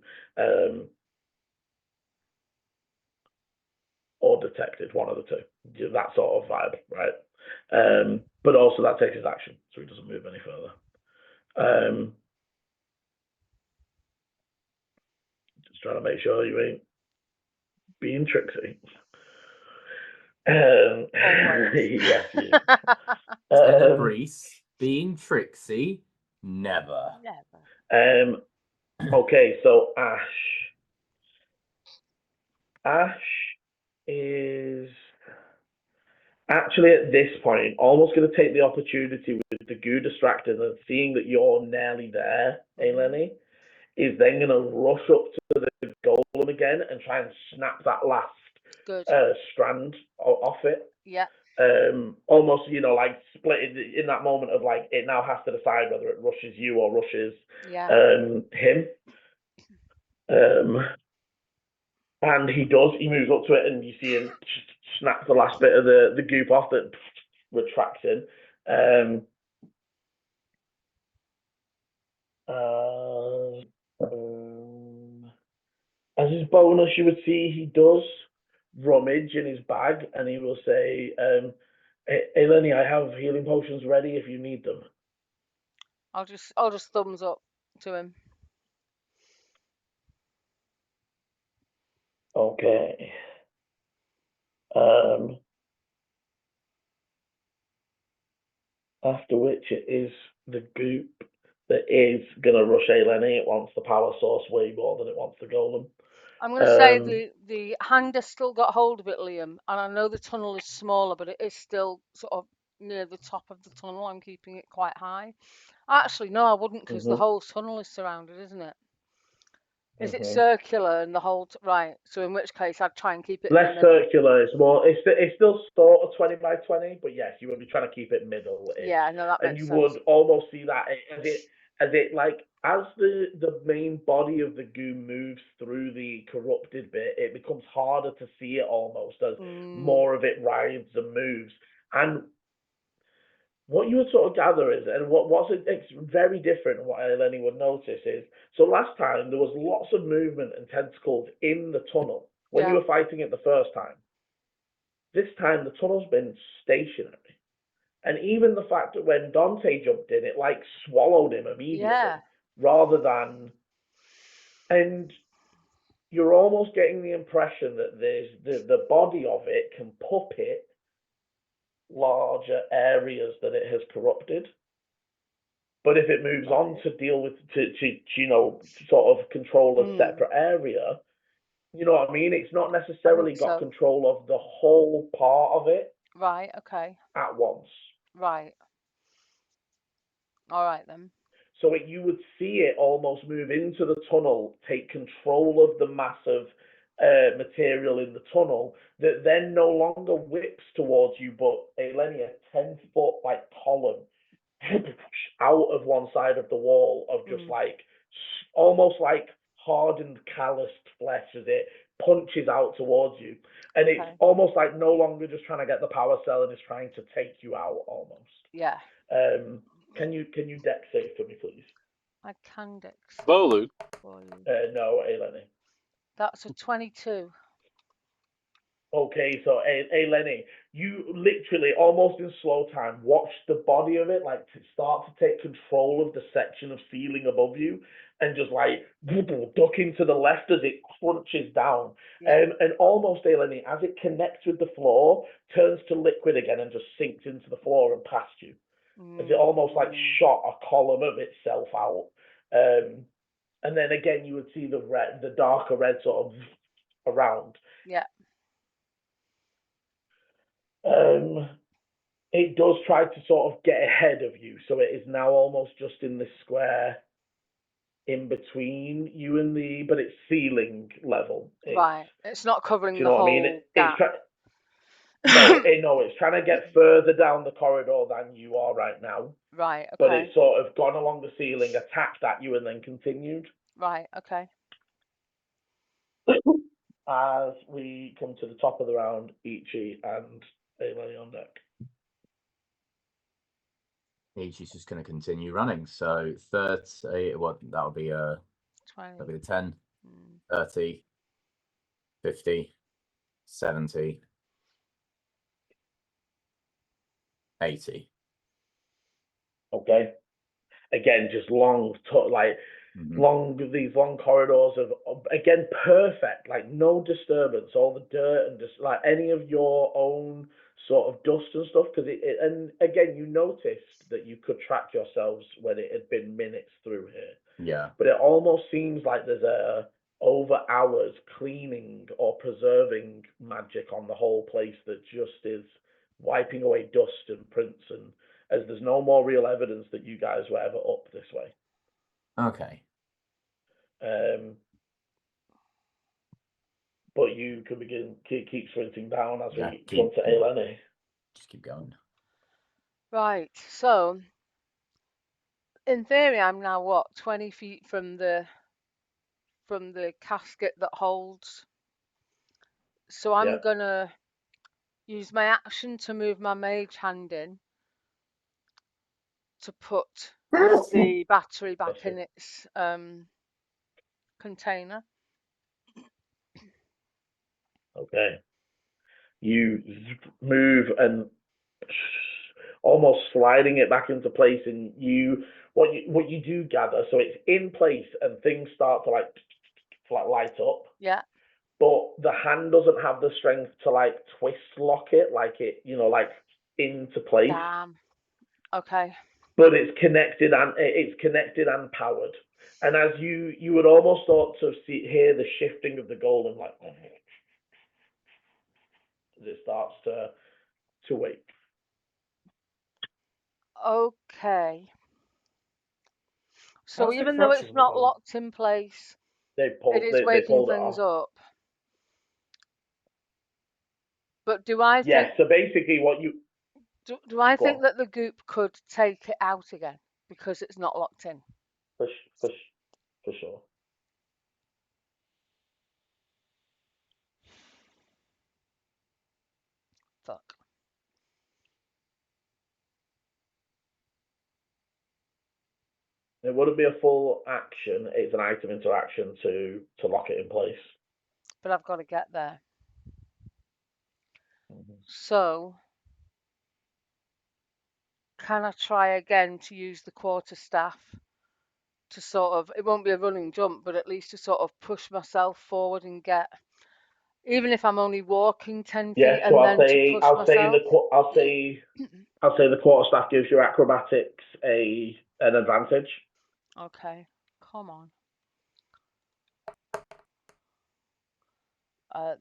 or detected, one of the two. That sort of vibe, right? But also that takes his action, so he doesn't move any further. Just trying to make sure you ain't being tricksy. Yes, you. Tenebrace being tricksy, never. Never. Okay, so Ash is actually at this point almost going to take the opportunity with the goo distracted and seeing that you're nearly there, Eleni, is then going to rush up to the golem again and try and snap that last strand off it. Yeah. Almost, like split in that moment of like it now has to decide whether it rushes you or rushes him. And he does. He moves up to it, and you see him snap the last bit of the goop off that retracts in. As his bonus, you would see he does rummage in his bag, and he will say, Eleni, I have healing potions ready if you need them. I'll just thumbs up to him. Okay. After which it is the goop that is going to rush Eleni. It wants the power source way more than it wants the golem. I'm going to say the hand has still got hold of it, Liam, and I know the tunnel is smaller, but it is still sort of near the top of the tunnel. I'm keeping it quite high. Actually, no, I wouldn't, because the whole tunnel is surrounded, isn't it? Is it circular and the whole right? So in which case I'd try and keep it less circular. It's more. It's still sort of 20 by 20, but yes, you would be trying to keep it middle. Yeah, no, that makes sense. And you would almost see that as the main body of the goo moves through the corrupted bit, it becomes harder to see it almost as more of it rides and moves. And what you would sort of gather is, and it's very different, what Eleni would notice is, so last time there was lots of movement and tentacles in the tunnel when you were fighting it the first time. This time the tunnel's been stationary. And even the fact that when Dante jumped in, it like swallowed him immediately, rather than, and you're almost getting the impression that there's the body of it can puppet larger areas that it has corrupted. But if it moves on to deal with to sort of control a separate area, you know what I mean? It's not necessarily got control of the whole part of it. Right, okay. At once. Right. All right then. So you would see it almost move into the tunnel, take control of the massive material in the tunnel that then no longer whips towards you, but a 10-foot like column out of one side of the wall of just like almost like hardened, calloused flesh as it punches out towards you, and it's almost like no longer just trying to get the power cell and is trying to take you out almost. Yeah. Can you dex save for me, please? I can dex. Volu? No, Eleni. That's a 22. Okay, so Eleni, you literally almost in slow time watch the body of it like start to take control of the section of ceiling above you, and just like ducking to the left as it crunches down, and almost Eleni, as it connects with the floor, turns to liquid again and just sinks into the floor and past you, as it almost like shot a column of itself out, and then again you would see the darker red sort of around. Yeah. It does try to sort of get ahead of you, so it is now almost just in this square in between you and but it's ceiling level. It's not covering the whole gap. It's trying to get further down the corridor than you are right now. Right, okay. But it's sort of gone along the ceiling, attacked at you, and then continued. Right, okay. As we come to the top of the round, Ichi and Eleni on deck. Ichi's just going to continue running. So 30, what that'll be 20. that'll be the 10, Mm. 30, 50, 70, 80. Okay. Again, just long, these long corridors of again perfect, like no disturbance, all the dirt and just like any of your own sort of dust and stuff. Because and again, you noticed that you could track yourselves when it had been minutes through here. Yeah. But it almost seems like there's a over hours cleaning or preserving magic on the whole place that just is wiping away dust and prints, and as there's no more real evidence that you guys were ever up this way. Okay. But you can keep sprinting down as Yeah, we keep- come to Eleni. Just keep going. Right. So, in theory, I'm now what 20 feet from the casket that holds. So I'm Yeah. gonna use my action to move my mage hand in to put the battery back That's it. in its container. Okay. You move and almost sliding it back into place, and what you do gather, so it's in place and things start to like light up. Yeah. But the hand doesn't have the strength to like twist lock it, like it, like into place. Damn. Okay. But it's connected and powered. And as you would almost start to hear the shifting of the golem, like as it starts to wake. Okay. So How's the even though corruption it's with not them? locked in place, They it pulled is they waking pulled it things off. up. But do I Yeah. think So basically, what you do I go think on, that the goop could take it out again because it's not locked in? for sure. Fuck. It wouldn't be a full action. It's an item interaction to lock it in place. But I've got to get there. Mm-hmm. So can I try again to use the quarterstaff to sort of, it won't be a running jump, but at least to sort of push myself forward and get, even if I'm only walking 10 feet, Yeah. So and then to push myself. I'll say the quarterstaff gives your acrobatics an advantage. Okay, come on.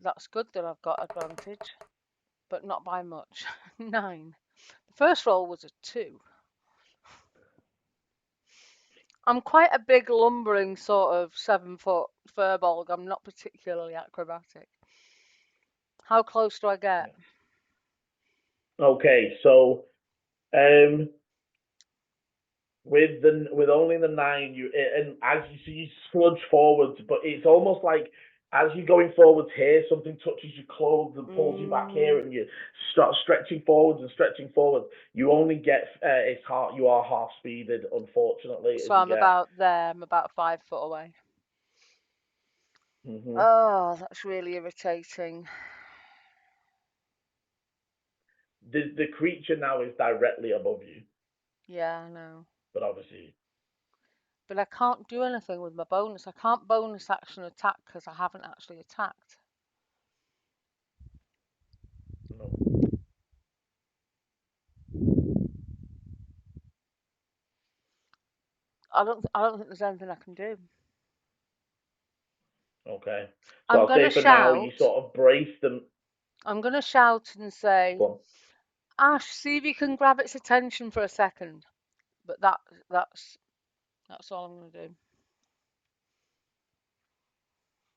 That's good that I've got advantage, but not by much. 9. The first roll was a 2. I'm quite a big lumbering sort of 7-foot furbolg. I'm not particularly acrobatic. How close do I get? Okay, so with only the 9, and as you sludge forwards, but it's almost like as you're going forwards here, something touches your clothes and pulls you back here, and you start stretching forwards and stretching forwards. You only get you are half speeded, unfortunately. So I'm about there. I'm about 5 foot away. Mm-hmm. Oh, that's really irritating. The creature now is directly above you, Yeah, I know. but obviously. But I can't do anything with my bonus. I can't bonus action attack because I haven't actually attacked. No. I don't think there's anything I can do. Okay. So I'm I'll gonna say for now you shout. sort of brace them. I'm gonna shout and say, Go Ash, see if you can grab its attention for a second. But that's all I'm gonna do.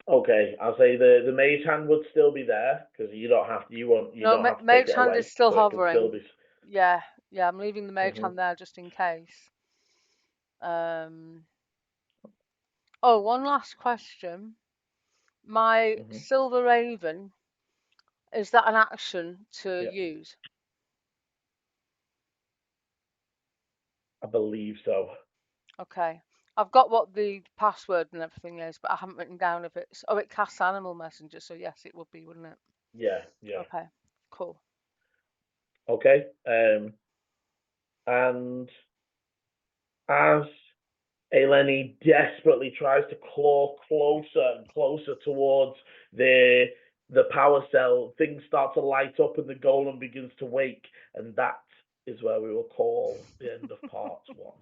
Okay, I'll say the mage hand would still be there because you don't have to take Mage it hand away, is still so it can still hovering. be. Yeah, I'm leaving the mage Mhm. hand there just in case. Oh, one last question. My Mhm. silver raven, is that an action to Yeah. use? I believe so. Okay. I've got what the password and everything is, but I haven't written down if it's. Oh, it casts animal messenger, so yes, it would be, wouldn't it? Yeah, yeah. Okay. Cool. Okay. And as Eleni desperately tries to claw closer and closer towards the power cell, things start to light up and the golem begins to wake, and that is where we will call the end of part 1.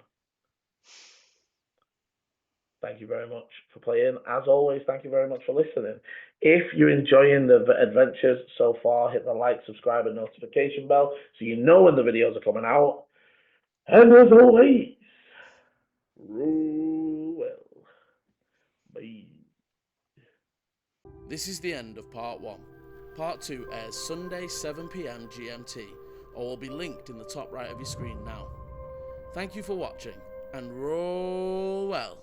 Thank you very much for playing. As always, thank you very much for listening. If you're enjoying the adventures so far, hit the like, subscribe, and notification bell so you know when the videos are coming out. And as always, rule well. Bye. This is the end of part 1. Part 2 airs Sunday 7 PM GMT, or will be linked in the top right of your screen now. Thank you for watching, and roll well.